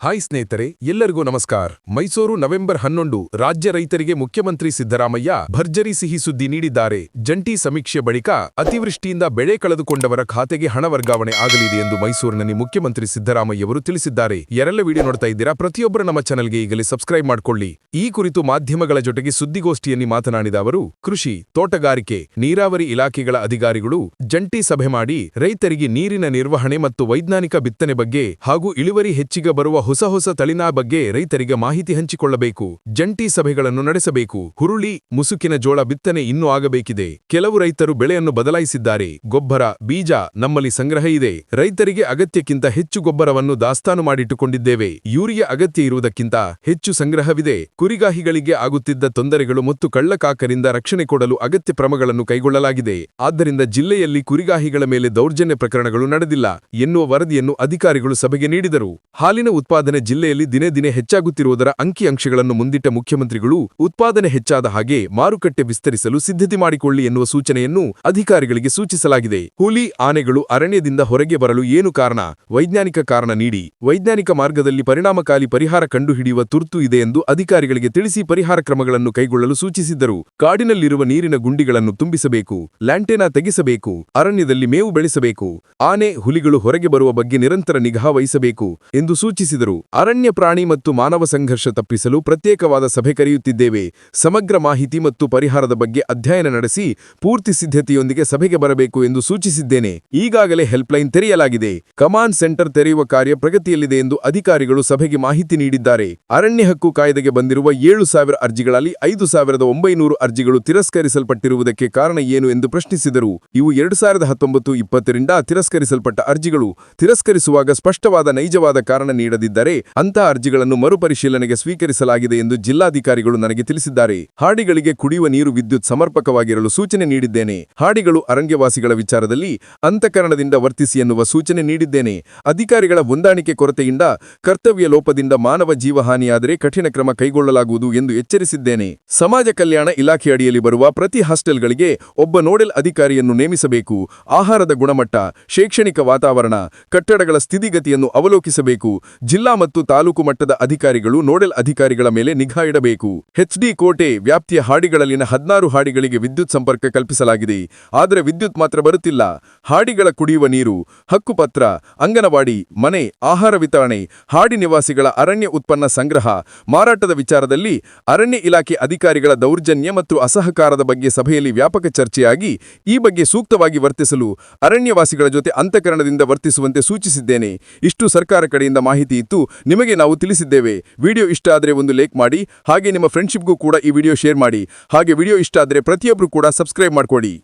Hi ಸ್ನೇಹಿತರೆ, ಎಲ್ಲರಿಗೂ ನಮಸ್ಕಾರ. ಮೈಸೂರು ನವೆಂಬರ್ 11 ರಾಜ್ಯ ರೈತರಿಗೆ ಮುಖ್ಯಮಂತ್ರಿ ಸಿದ್ದರಾಮಯ್ಯ ಭರ್ಜರಿ ಸಿಹಿ ಸುದ್ದಿ ನೀಡಿದ್ದಾರೆ. ಜಂಟಿ ಸಮೀಕ್ಷೆ ಬಳಿಕ ಅತಿವೃಷ್ಟಿಯಿಂದ ಬೆಳೆ ಕಳೆದುಕೊಂಡವರ ಖಾತೆಗೆ ಹಣ ವರ್ಗಾವಣೆ ಆಗಲಿದೆ ಎಂದು ಮೈಸೂರಿನಲ್ಲಿ ಮುಖ್ಯಮಂತ್ರಿ ಸಿದ್ದರಾಮಯ್ಯವರು ತಿಳಿಸಿದ್ದಾರೆ. ಯಾರೆಲ್ಲ ವಿಡಿಯೋ ನೋಡ್ತಾ ಇದ್ದೀರಾ, ಪ್ರತಿಯೊಬ್ಬರು ನಮ್ಮ ಚಾನೆಲ್ಗೆ ಈಗಲೇ ಸಬ್ಸ್ಕ್ರೈಬ್ ಮಾಡಿಕೊಳ್ಳಿ. ಈ ಕುರಿತು ಮಾಧ್ಯಮಗಳ ಜೊತೆಗೆ ಸುದ್ದಿಗೋಷ್ಠಿಯಲ್ಲಿ ಮಾತನಾಡಿದ ಅವರು, ಕೃಷಿ, ತೋಟಗಾರಿಕೆ, ನೀರಾವರಿ ಇಲಾಖೆಗಳ ಅಧಿಕಾರಿಗಳು ಜಂಟಿ ಸಭೆ ಮಾಡಿ ರೈತರಿಗೆ ನೀರಿನ ನಿರ್ವಹಣೆ ಮತ್ತು ವೈಜ್ಞಾನಿಕ ಬಿತ್ತನೆ ಬಗ್ಗೆ ಹಾಗೂ ಇಳುವರಿ ಹೆಚ್ಚಿಗೆ ಬರುವ ಹೊಸ ತಳಿನ ಬಗ್ಗೆ ರೈತರಿಗೆ ಮಾಹಿತಿ ಹಂಚಿಕೊಳ್ಳಬೇಕು. ಜಂಟಿ ಸಭೆಗಳನ್ನು ನಡೆಸಬೇಕು. ಹುರುಳಿ, ಮುಸುಕಿನ ಜೋಳ ಬಿತ್ತನೆ ಇನ್ನೂ ಆಗಬೇಕಿದೆ. ಕೆಲವು ರೈತರು ಬೆಳೆಯನ್ನು ಬದಲಾಯಿಸಿದ್ದಾರೆ. ಗೊಬ್ಬರ, ಬೀಜ ನಮ್ಮಲ್ಲಿ ಸಂಗ್ರಹ ಇದೆ. ರೈತರಿಗೆ ಅಗತ್ಯಕ್ಕಿಂತ ಹೆಚ್ಚು ಗೊಬ್ಬರವನ್ನು ದಾಸ್ತಾನು ಮಾಡಿಟ್ಟುಕೊಂಡಿದ್ದೇವೆ. ಯೂರಿಯಾ ಅಗತ್ಯ ಇರುವುದಕ್ಕಿಂತ ಹೆಚ್ಚು ಸಂಗ್ರಹವಿದೆ. ಕುರಿಗಾಹಿಗಳಿಗೆ ಆಗುತ್ತಿದ್ದ ತೊಂದರೆಗಳು ಮತ್ತು ಕಳ್ಳಕಾಕರಿಂದ ರಕ್ಷಣೆ ಕೊಡಲು ಅಗತ್ಯ ಕ್ರಮಗಳನ್ನು ಕೈಗೊಳ್ಳಲಾಗಿದೆ. ಆದ್ದರಿಂದ ಜಿಲ್ಲೆಯಲ್ಲಿ ಕುರಿಗಾಹಿಗಳ ಮೇಲೆ ದೌರ್ಜನ್ಯ ಪ್ರಕರಣಗಳು ನಡೆದಿಲ್ಲ ಎನ್ನುವ ವರದಿಯನ್ನು ಅಧಿಕಾರಿಗಳು ಸಭೆಗೆ ನೀಡಿದರು. ಹಾಲಿನ ಉತ್ಪಾದನೆ ಜಿಲ್ಲೆಯಲ್ಲಿ ದಿನೇ ದಿನೇ ಹೆಚ್ಚಾಗುತ್ತಿರುವುದರ ಅಂಕಿಅಂಶಗಳನ್ನು ಮುಂದಿಟ್ಟ ಮುಖ್ಯಮಂತ್ರಿಗಳು, ಉತ್ಪಾದನೆ ಹೆಚ್ಚಾದ ಹಾಗೆ ಮಾರುಕಟ್ಟೆ ವಿಸ್ತರಿಸಲು ಸಿದ್ಧತೆ ಮಾಡಿಕೊಳ್ಳಿ ಎನ್ನುವ ಸೂಚನೆಯನ್ನು ಅಧಿಕಾರಿಗಳಿಗೆ ಸೂಚಿಸಲಾಗಿದೆ. ಹುಲಿ, ಆನೆಗಳು ಅರಣ್ಯದಿಂದ ಹೊರಗೆ ಬರಲು ಏನು ಕಾರಣ? ವೈಜ್ಞಾನಿಕ ಕಾರಣ ನೀಡಿ. ವೈಜ್ಞಾನಿಕ ಮಾರ್ಗದಲ್ಲಿ ಪರಿಣಾಮಕಾರಿ ಪರಿಹಾರ ಕಂಡುಹಿಡಿಯುವ ತುರ್ತು ಇದೆ ಎಂದು ಅಧಿಕಾರಿಗಳಿಗೆ ತಿಳಿಸಿ ಪರಿಹಾರ ಕ್ರಮಗಳನ್ನು ಕೈಗೊಳ್ಳಲು ಸೂಚಿಸಿದ್ದರು. ಕಾಡಿನಲ್ಲಿರುವ ನೀರಿನ ಗುಂಡಿಗಳನ್ನು ತುಂಬಿಸಬೇಕು. ಲ್ಯಾಂಟೇನಾ ತೆಗೆಸಬೇಕು. ಅರಣ್ಯದಲ್ಲಿ ಮೇವು ಬೆಳೆಸಬೇಕು. ಆನೆ, ಹುಲಿಗಳು ಹೊರಗೆ ಬರುವ ಬಗ್ಗೆ ನಿರಂತರ ನಿಗಾ ವಹಿಸಬೇಕು ಎಂದು ಸೂಚಿಸಿದರು. ಅರಣ್ಯ ಪ್ರಾಣಿ ಮತ್ತು ಮಾನವ ಸಂಘರ್ಷ ತಪ್ಪಿಸಲು ಪ್ರತ್ಯೇಕವಾದ ಸಭೆ ಕರೆಯುತ್ತಿದ್ದೇವೆ. ಸಮಗ್ರ ಮಾಹಿತಿ ಮತ್ತು ಪರಿಹಾರದ ಬಗ್ಗೆ ಅಧ್ಯಯನ ನಡೆಸಿ ಪೂರ್ತಿ ಸಿದ್ಧತೆಯೊಂದಿಗೆ ಸಭೆಗೆ ಬರಬೇಕು ಎಂದು ಸೂಚಿಸಿದ್ದೇನೆ. ಈಗಾಗಲೇ ಹೆಲ್ಪ್ಲೈನ್ ತೆರೆಯಲಾಗಿದೆ. ಕಮಾಂಡ್ ಸೆಂಟರ್ ತೆರೆಯುವ ಕಾರ್ಯ ಪ್ರಗತಿಯಲ್ಲಿದೆ ಎಂದು ಅಧಿಕಾರಿಗಳು ಸಭೆಗೆ ಮಾಹಿತಿ ನೀಡಿದ್ದಾರೆ. ಅರಣ್ಯ ಹಕ್ಕು ಕಾಯ್ದೆಗೆ ಬಂದಿರುವ 7,000 ಅರ್ಜಿಗಳಲ್ಲಿ 5,900 ಅರ್ಜಿಗಳು ತಿರಸ್ಕರಿಸಲ್ಪಟ್ಟಿರುವುದಕ್ಕೆ ಕಾರಣ ಏನು ಎಂದು ಪ್ರಶ್ನಿಸಿದರು. ಇವು 2019-20 ರಿಂದ ತಿರಸ್ಕರಿಸಲ್ಪಟ್ಟ ಅರ್ಜಿಗಳು. ತಿರಸ್ಕರಿಸುವಾಗ ಸ್ಪಷ್ಟವಾದ ನೈಜವಾದ ಕಾರಣ ನೀಡದಿದ್ದರೆ ಅಂತಹ ಅರ್ಜಿಗಳನ್ನು ಮರುಪರಿಶೀಲನೆಗೆ ಸ್ವೀಕರಿಸಲಾಗಿದೆ ಎಂದು ಜಿಲ್ಲಾಧಿಕಾರಿಗಳು ನನಗೆ ತಿಳಿಸಿದ್ದಾರೆ. ಹಾಡಿಗಳಿಗೆ ಕುಡಿಯುವ ನೀರು, ವಿದ್ಯುತ್ ಸಮರ್ಪಕವಾಗಿರಲು ಸೂಚನೆ ನೀಡಿದ್ದೇನೆ. ಹಾಡಿಗಳು ಅರಣ್ಯವಾಸಿಗಳ ವಿಚಾರದಲ್ಲಿ ಅಂತಃಕರಣದಿಂದ ವರ್ತಿಸಿ ಎನ್ನುವ ಸೂಚನೆ ನೀಡಿದ್ದೇನೆ. ಅಧಿಕಾರಿಗಳ ಹೊಂದಾಣಿಕೆ ಕೊರತೆಯಿಂದ, ಕರ್ತವ್ಯ ಲೋಪದಿಂದ ಮಾನವ ಜೀವಹಾನಿಯಾದರೆ ಕಠಿಣ ಕ್ರಮ ಕೈಗೊಳ್ಳಲಾಗುವುದು ಎಂದು ಎಚ್ಚರಿಸಿದ್ದೇನೆ. ಸಮಾಜ ಕಲ್ಯಾಣ ಇಲಾಖೆ ಅಡಿಯಲ್ಲಿ ಬರುವ ಪ್ರತಿ ಹಾಸ್ಟೆಲ್ಗಳಿಗೆ ಒಬ್ಬ ನೋಡೆಲ್ ಅಧಿಕಾರಿಯನ್ನು ನೇಮಿಸಬೇಕು. ಆಹಾರದ ಗುಣಮಟ್ಟ, ಶೈಕ್ಷಣಿಕ ವಾತಾವರಣ, ಕಟ್ಟಡಗಳ ಸ್ಥಿತಿಗತಿಯನ್ನು ಅವಲೋಕಿಸಬೇಕು. ಜಿಲ್ಲಾ ಮತ್ತು ತಾಲೂಕು ಮಟ್ಟದ ಅಧಿಕಾರಿಗಳು ನೋಡೆಲ್ ಅಧಿಕಾರಿಗಳ ಮೇಲೆ ನಿಗಾ ಇಡಬೇಕು. HD ಕೋಟೆ ವ್ಯಾಪ್ತಿಯ ಹಾಡಿಗಳಲ್ಲಿನ 16 ಹಾಡಿಗಳಿಗೆ ವಿದ್ಯುತ್ ಸಂಪರ್ಕ ಕಲ್ಪಿಸಲಾಗಿದೆ. ಆದರೆ ವಿದ್ಯುತ್ ಮಾತ್ರ ಬರುತ್ತಿಲ್ಲ. ಹಾಡಿಗಳ ಕುಡಿಯುವ ನೀರು, ಹಕ್ಕುಪತ್ರ, ಅಂಗನವಾಡಿ, ಮನೆ, ಆಹಾರ ವಿತರಣೆ, ಹಾಡಿ ನಿವಾಸಿಗಳ ಅರಣ್ಯ ಉತ್ಪನ್ನ ಸಂಗ್ರಹ, ಮಾರಾಟದ ವಿಚಾರದಲ್ಲಿ ಅರಣ್ಯ ಇಲಾಖೆ ಅಧಿಕಾರಿಗಳ ದೌರ್ಜನ್ಯ ಮತ್ತು ಅಸಹಕಾರದ ಬಗ್ಗೆ ಸಭೆಯಲ್ಲಿ ವ್ಯಾಪಕ ಚರ್ಚೆಯಾಗಿ ಈ ಬಗ್ಗೆ ಸೂಕ್ತವಾಗಿ ವರ್ತಿಸಲು ಅರಣ್ಯವಾಸಿಗಳ ಜೊತೆ ಅಂತಃಕರಣದಿಂದ ವರ್ತಿಸುವಂತೆ ಸೂಚಿಸಿದ್ದೇನೆ. ಇಷ್ಟು ಸರ್ಕಾರ ಕಡೆಯಿಂದ ಮಾಹಿತಿ ಇತ್ತು, ನಿಮಗೆ ನಾವು ತಿಳಿಸಿದ್ದೇವೆ. ವಿಡಿಯೋ ಇಷ್ಟ ಆದರೆ ಒಂದು ಲೈಕ್ ಮಾಡಿ. ಹಾಗೆ ನಿಮ್ಮ ಫ್ರೆಂಡ್ಶಿಪ್ಗೂ ಕೂಡ ಈ ವಿಡಿಯೋ ಶೇರ್ ಮಾಡಿ. ಹಾಗೆ ವಿಡಿಯೋ ಇಷ್ಟ ಆದರೆ ಪ್ರತಿಯೊಬ್ಬರು ಕೂಡ ಸಬ್ಸ್ಕ್ರೈಬ್ ಮಾಡ್ಕೊಳ್ಳಿ.